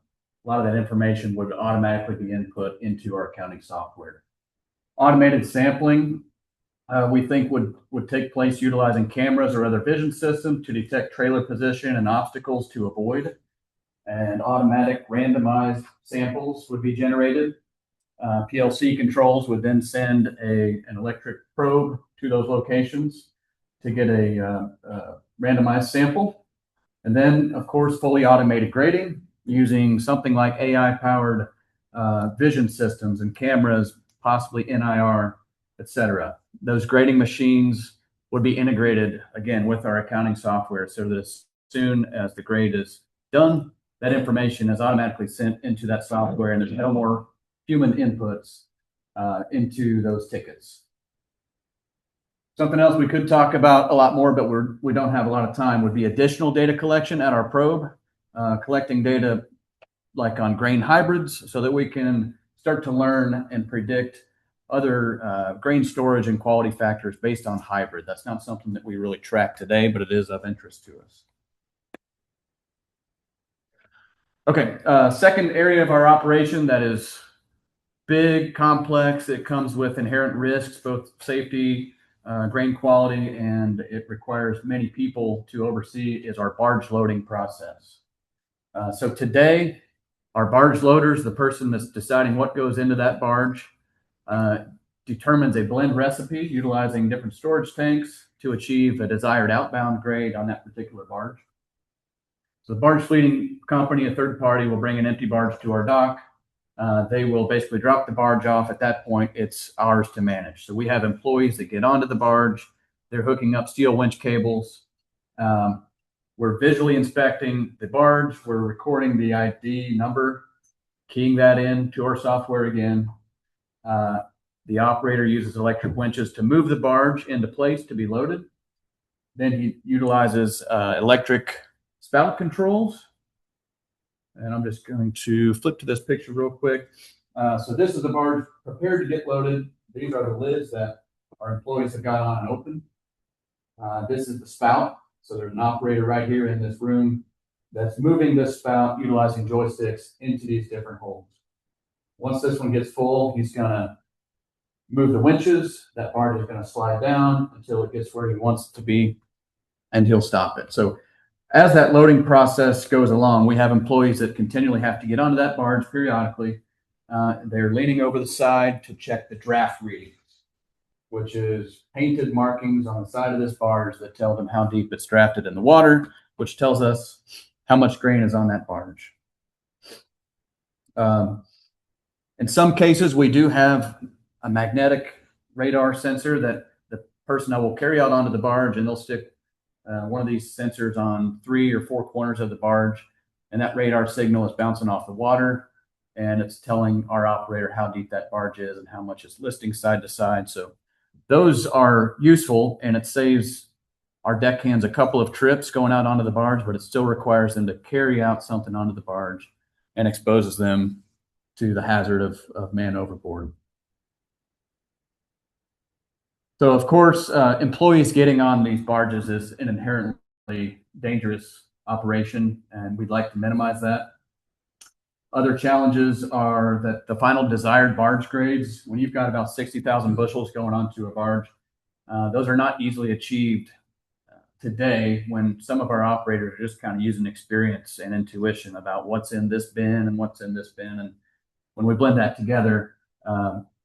lot of that information would automatically be input into our accounting software. Automated sampling, we think would take place utilizing cameras or other vision systems to detect trailer position and obstacles to avoid. And automatic randomized samples would be generated. PLC controls would then send an electric probe to those locations to get a randomized sample. And then, of course, fully automated grading using something like AI-powered vision systems and cameras, possibly NIR, et cetera. Those grading machines would be integrated, again, with our accounting software so that as soon as the grade is done, that information is automatically sent into that software and there's no more human inputs into those tickets. Something else we could talk about a lot more, but we don't have a lot of time, would be additional data collection at our probe, collecting data like on grain hybrids so that we can start to learn and predict other grain storage and quality factors based on hybrid. That's not something that we really track today, but it is of interest to us. Okay, second area of our operation that is big, complex. It comes with inherent risks, both safety, grain quality, and it requires many people to oversee is our barge loading process. So today, our barge loaders, the person that's deciding what goes into that barge, determines a blend recipe utilizing different storage tanks to achieve a desired outbound grade on that particular barge. So the barge fleeting company, a third party, will bring an empty barge to our dock. They will basically drop the barge off. At that point, it's ours to manage. So we have employees that get onto the barge. They're hooking up steel winch cables. We're visually inspecting the barge. We're recording the ID number, keying that in to our software again. The operator uses electric winches to move the barge into place to be loaded. Then he utilizes electric spout controls. And I'm just going to flip to this picture real quick. So this is the barge prepared to get loaded. These are the lids that our employees have got on and open. This is the spout. So there's an operator right here in this room that's moving this spout utilizing joysticks into these different holes. Once this one gets full, he's going to move the winches. That barge is going to slide down until it gets where he wants it to be, and he'll stop it. So as that loading process goes along, we have employees that continually have to get onto that barge periodically. They're leaning over the side to check the draft readings, which is painted markings on the side of this barge that tell them how deep it's drafted in the water, which tells us how much grain is on that barge. In some cases, we do have a magnetic radar sensor that the personnel will carry out onto the barge, and they'll stick one of these sensors on 3 or 4 corners of the barge, and that radar signal is bouncing off the water, and it's telling our operator how deep that barge is and how much it's listing side to side. So those are useful, and it saves our deckhands a couple of trips going out onto the barge, but it still requires them to carry out something onto the barge and exposes them to the hazard of man overboard. So, of course, employees getting on these barges is an inherently dangerous operation, and we'd like to minimize that. Other challenges are that the final desired barge grades, when you've got about 60,000 bushels going onto a barge, those are not easily achieved today when some of our operators are just kind of using experience and intuition about what's in this bin and what's in this bin. And when we blend that together,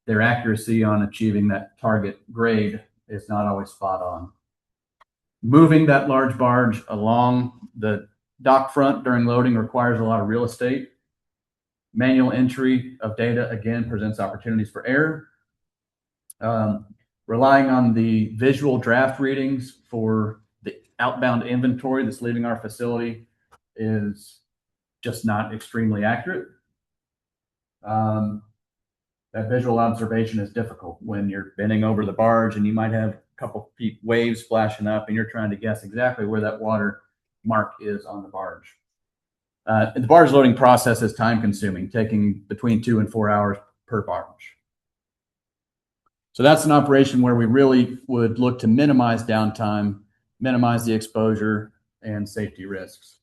their accuracy on achieving that target grade is not always spot on. Moving that large barge along the dock front during loading requires a lot of real estate. Manual entry of data, again, presents opportunities for error. Relying on the visual draft readings for the outbound inventory that's leaving our facility is just not extremely accurate. That visual observation is difficult when you're bending over the barge and you might have a couple feet waves splashing up and you're trying to guess exactly where that water mark is on the barge. The barge loading process is time consuming, taking between 2 and 4 hours per barge. So that's an operation where we really would look to minimize downtime, minimize the exposure and safety risks.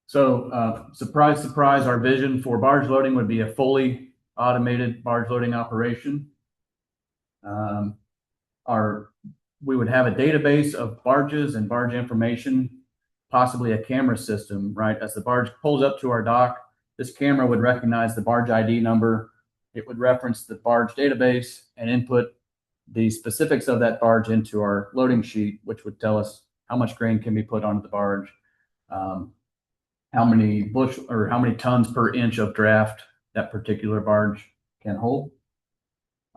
So surprise, surprise, our vision for barge loading would be a fully automated barge loading operation. We would have a database of barges and barge information, possibly a camera system, right? As the barge pulls up to our dock, this camera would recognize the barge ID number. It would reference the barge database and input the specifics of that barge into our loading sheet, which would tell us how much grain can be put onto the barge, how many tons per inch of draft that particular barge can hold.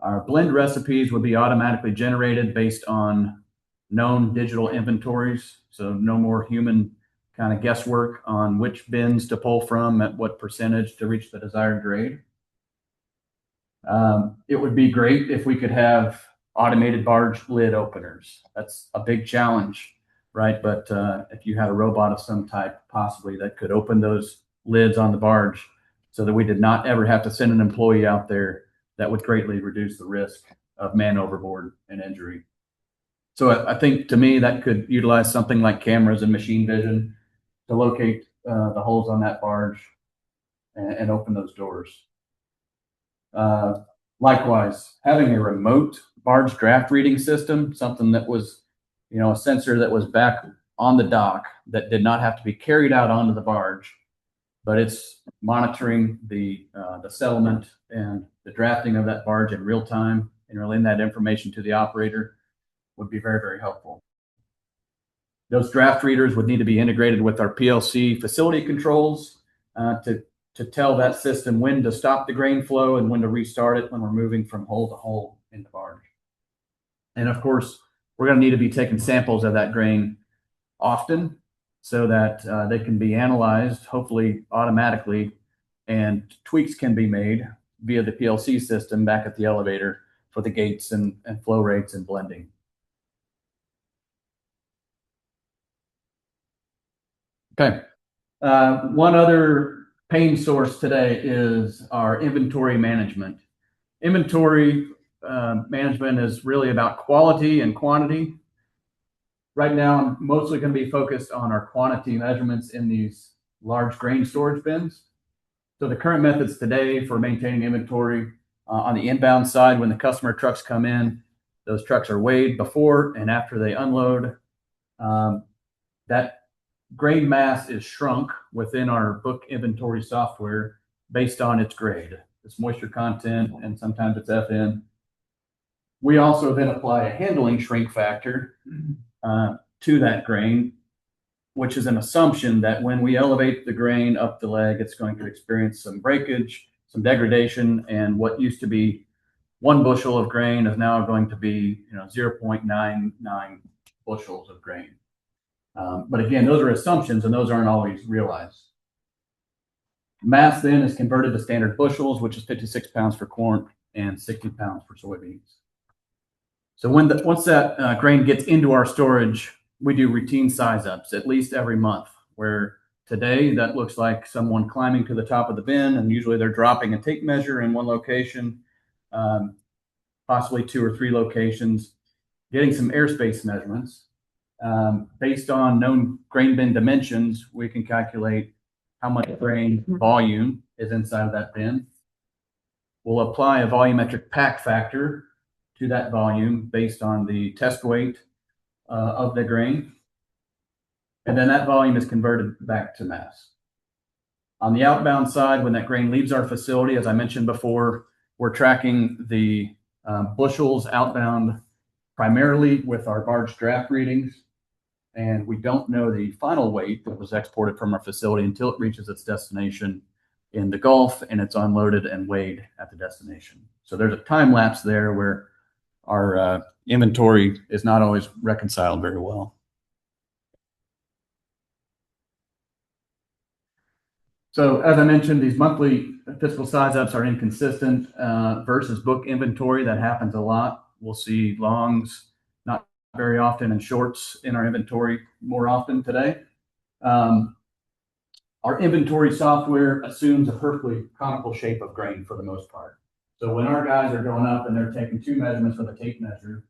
Our blend recipes would be automatically generated based on known digital inventories, so no more human kind of guesswork on which bins to pull from at what percentage to reach the desired grade. It would be great if we could have automated barge lid openers. That's a big challenge, right? But if you had a robot of some type, possibly, that could open those lids on the barge so that we did not ever have to send an employee out there, that would greatly reduce the risk of man overboard and injury. So I think, to me, that could utilize something like cameras and machine vision to locate the holes on that barge and open those doors. Likewise, having a remote barge draft reading system, something that was, a sensor that was back on the dock that did not have to be carried out onto the barge, but it's monitoring the settlement and the drafting of that barge in real time and relaying that information to the operator, would be very, very helpful. Those draft readers would need to be integrated with our PLC facility controls to tell that system when to stop the grain flow and when to restart it when we're moving from hole to hole in the barge. And of course, we're going to need to be taking samples of that grain often so that they can be analyzed, hopefully automatically, and tweaks can be made via the PLC system back at the elevator for the gates and flow rates and blending. Okay. One other pain source today is our inventory management. Inventory management is really about quality and quantity. Right now, I'm mostly going to be focused on our quantity measurements in these large grain storage bins. So the current methods today for maintaining inventory on the inbound side, when the customer trucks come in, those trucks are weighed before and after they unload. That grain mass is shrunk within our book inventory software based on its grade, its moisture content, and sometimes its FN. We also then apply a handling shrink factor to that grain, which is an assumption that when we elevate the grain up the leg, it's going to experience some breakage, some degradation, and what used to be 1 bushel of grain is now going to be 0.99 bushels of grain. But again, those are assumptions and those aren't always realized. Mass then is converted to standard bushels, which is 56 pounds for corn and 60 pounds for soybeans. So once that grain gets into our storage, we do routine size ups at least every month, where today that looks like someone climbing to the top of the bin, and usually they're dropping a tape measure in one location, possibly 2 or 3 locations, getting some airspace measurements. Based on known grain bin dimensions, we can calculate how much grain volume is inside of that bin. We'll apply a volumetric pack factor to that volume based on the test weight of the grain. And then that volume is converted back to mass. On the outbound side, when that grain leaves our facility, as I mentioned before, we're tracking the bushels outbound primarily with our barge draft readings. And we don't know the final weight that was exported from our facility until it reaches its destination in the Gulf and it's unloaded and weighed at the destination. So there's a time lapse there where our inventory is not always reconciled very well. So as I mentioned, these monthly physical size ups are inconsistent versus book inventory. That happens a lot. We'll see longs not very often and shorts in our inventory more often today. Our inventory software assumes a perfectly conical shape of grain for the most part. So when our guys are going up and they're taking two measurements with a tape measure,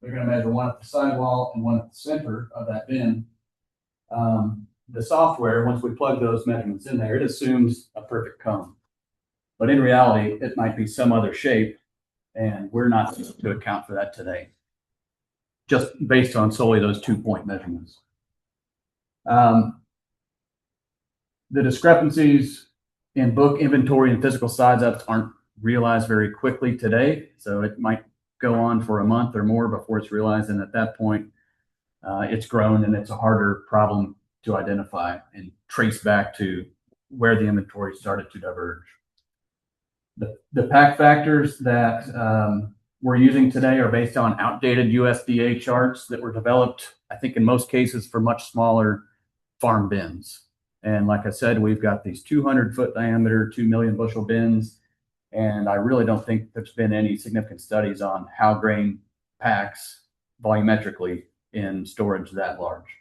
they're going to measure one at the sidewall and one at the center of that bin. The software, once we plug those measurements in there, it assumes a perfect cone. But in reality, it might be some other shape, and we're not to account for that today, just based on solely those 2-point measurements. The discrepancies in book inventory and physical size ups aren't realized very quickly today, so it might go on for a month or more before it's realized, and at that point, it's grown and it's a harder problem to identify and trace back to where the inventory started to diverge. The pack factors that we're using today are based on outdated USDA charts that were developed, I think in most cases, for much smaller farm bins. And like I said, we've got these 200-foot diameter, 2 million bushel bins, and I really don't think there's been any significant studies on how grain packs volumetrically in storage that large.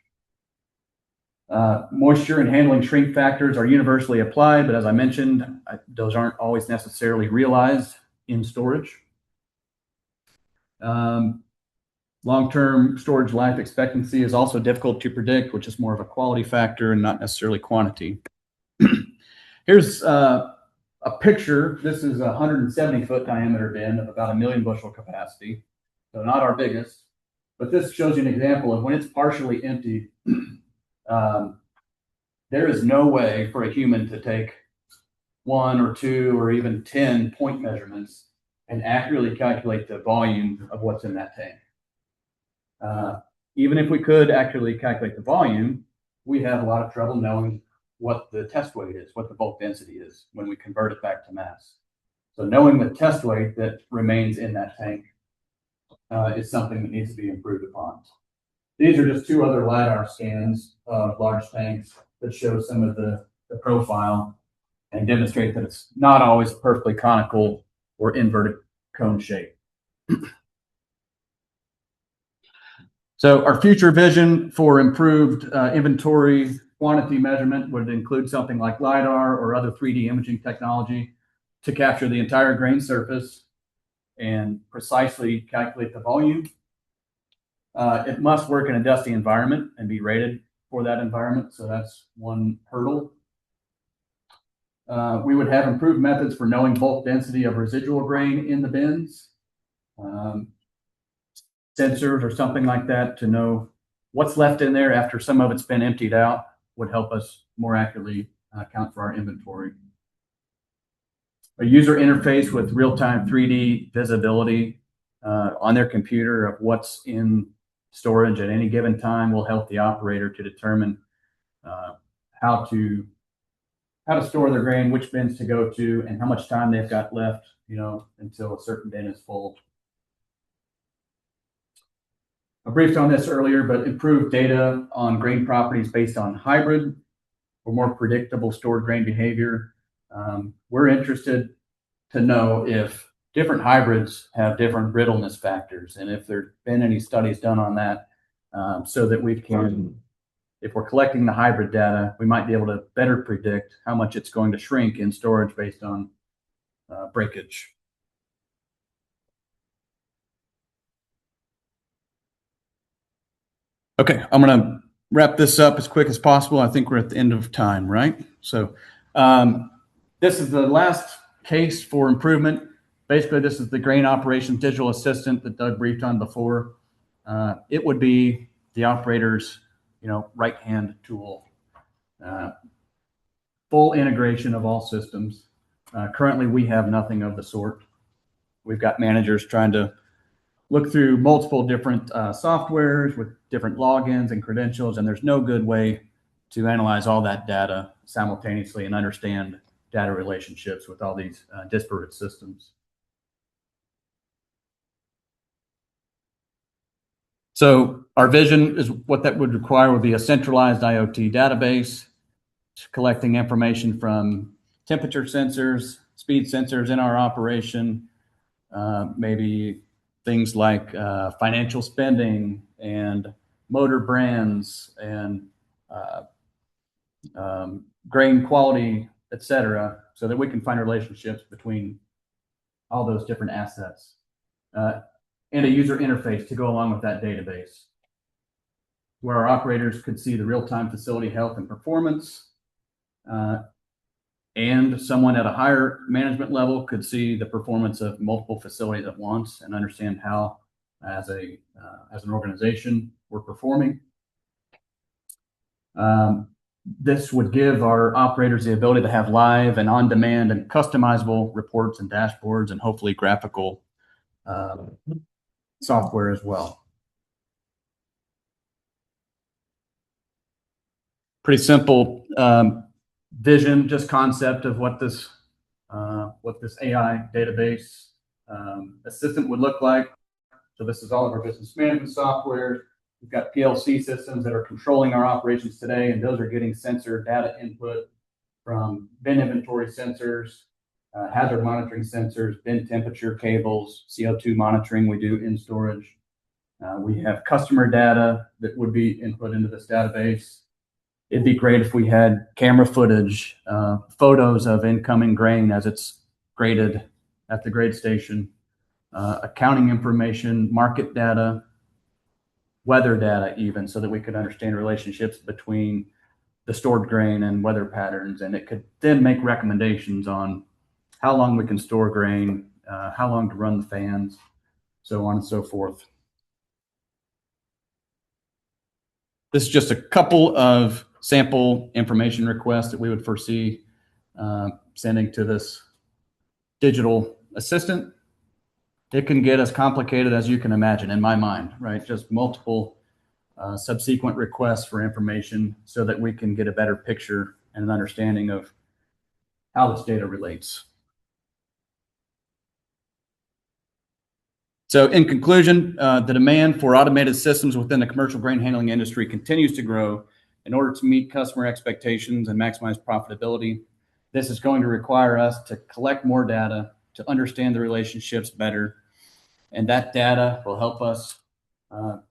Moisture and handling shrink factors are universally applied, but as I mentioned, those aren't always necessarily realized in storage. Long-term storage life expectancy is also difficult to predict, which is more of a quality factor and not necessarily quantity. Here's a picture. This is a 170-foot diameter bin of about 1 million bushel capacity, so not our biggest, but this shows you an example of when it's partially empty. There is no way for a human to take 1 or 2 or even 10 point measurements and accurately calculate the volume of what's in that tank. Even if we could accurately calculate the volume, we have a lot of trouble knowing what the test weight is, what the bulk density is when we convert it back to mass. So knowing the test weight that remains in that tank is something that needs to be improved upon. These are just 2 other LiDAR scans of large tanks that show some of the profile and demonstrate that it's not always perfectly conical or inverted cone shape. So our future vision for improved inventory quantity measurement would include something like LiDAR or other 3D imaging technology to capture the entire grain surface and precisely calculate the volume. It must work in a dusty environment and be rated for that environment. So that's one hurdle. We would have improved methods for knowing bulk density of residual grain in the bins. Sensors or something like that to know what's left in there after some of it's been emptied out would help us more accurately account for our inventory. A user interface with real-time 3D visibility on their computer of what's in storage at any given time will help the operator to determine how to store their grain, which bins to go to, and how much time they've got left, until a certain bin is full. I briefed on this earlier, but improved data on grain properties based on hybrid or more predictable stored grain behavior. We're interested to know if different hybrids have different brittleness factors and if there's been any studies done on that, so that we can, if we're collecting the hybrid data, we might be able to better predict how much it's going to shrink in storage based on breakage. Okay, I'm going to wrap this up as quick as possible. I think we're at the end of time, right? So this is the last case for improvement. Basically, this is the grain operations digital assistant that Doug briefed on before. It would be the operator's, right-hand tool. Full integration of all systems. Currently, we have nothing of the sort. We've got managers trying to look through multiple different softwares with different logins and credentials, and there's no good way to analyze all that data simultaneously and understand data relationships with all these disparate systems. So our vision is what that would require would be a centralized IoT database, collecting information from temperature sensors, speed sensors in our operation, maybe things like financial spending and motor brands and grain quality, et cetera, so that we can find relationships between all those different assets. And a user interface to go along with that database, where our operators could see the real-time facility health and performance, and someone at a higher management level could see the performance of multiple facilities at once and understand how, as an organization, we're performing. This would give our operators the ability to have live and on-demand and customizable reports and dashboards, and hopefully graphical software as well. Pretty simple vision, just concept of what this AI database assistant would look like. So this is all of our business management software. We've got PLC systems that are controlling our operations today, and those are getting sensor data input from bin inventory sensors, hazard monitoring sensors, bin temperature cables, CO2 monitoring we do in storage. We have customer data that would be input into this database. It'd be great if we had camera footage, photos of incoming grain as it's graded at the grade station, accounting information, market data, weather data even, so that we could understand relationships between the stored grain and weather patterns. And it could then make recommendations on how long we can store grain, how long to run the fans, so on and so forth. This is just a couple of sample information requests that we would foresee sending to this digital assistant. It can get as complicated as you can imagine in my mind, right? Just multiple subsequent requests for information so that we can get a better picture and an understanding of how this data relates. So in conclusion, the demand for automated systems within the commercial grain handling industry continues to grow. In order to meet customer expectations and maximize profitability, this is going to require us to collect more data, to understand the relationships better, and that data will help us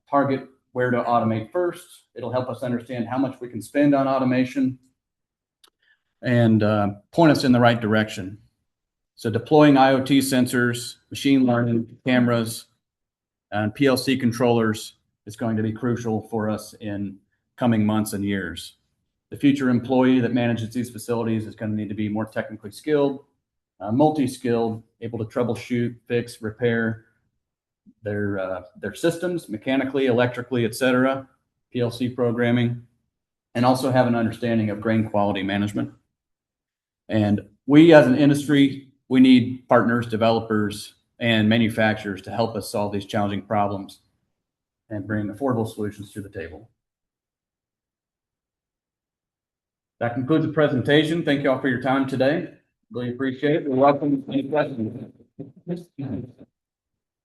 target where to automate first. It'll help us understand how much we can spend on automation and point us in the right direction. So deploying IoT sensors, machine learning, cameras, and PLC controllers is going to be crucial for us in coming months and years. The future employee that manages these facilities is going to need to be more technically skilled, multi-skilled, able to troubleshoot, fix, repair their systems mechanically, electrically, et cetera, PLC programming, and also have an understanding of grain quality management. And we as an industry, we need partners, developers, and manufacturers to help us solve these challenging problems and bring affordable solutions to the table. That concludes the presentation. Thank you all for your time today. Really appreciate it. We're welcome to any questions.